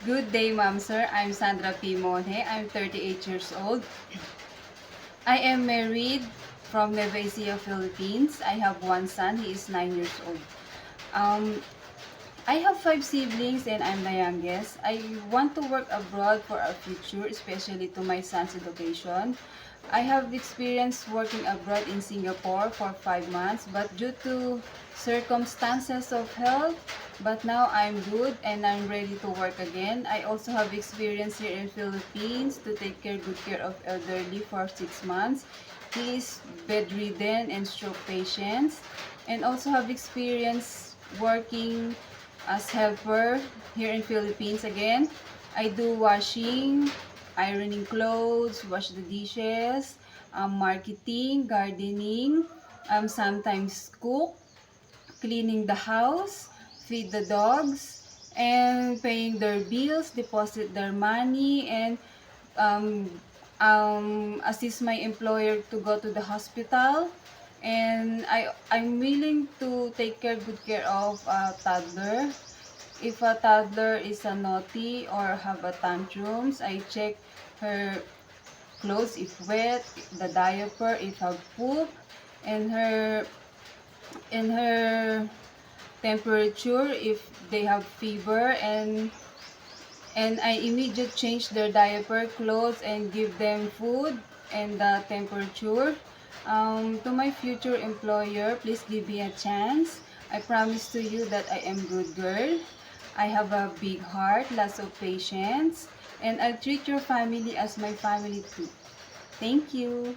Good day, ma'am, sir. I'm Sandra P. Monhe. I'm 38 years old. I am married from Nueva Ecija, Philippines. I have one son. He is 9 years old. Um, I have 5 siblings and I'm the youngest. I want to work abroad for our future, especially to my son's education. I have experience working abroad in Singapore for 5 months, but due to circumstances of health, but now I'm good and I'm ready to work again. I also have experience here in Philippines to take good care of elderly for 6 months. He is bedridden and stroke patients, and also have experience working as helper here in Philippines again. I do washing, ironing clothes, wash the dishes, marketing, gardening, sometimes cook, cleaning the house, feed the dogs, and paying their bills, deposit their money, and um, assist my employer to go to the hospital. And I'm willing to take good care of a toddler. If a toddler is a naughty or have a tantrums, I check her clothes if wet, the diaper if have poop, and her temperature if they have fever, and I immediately change their diaper, clothes, and give them food and the temperature. To my future employer, please give me a chance. I promise to you that I am good girl. I have a big heart, lots of patience, and I treat your family as my family too. Thank you.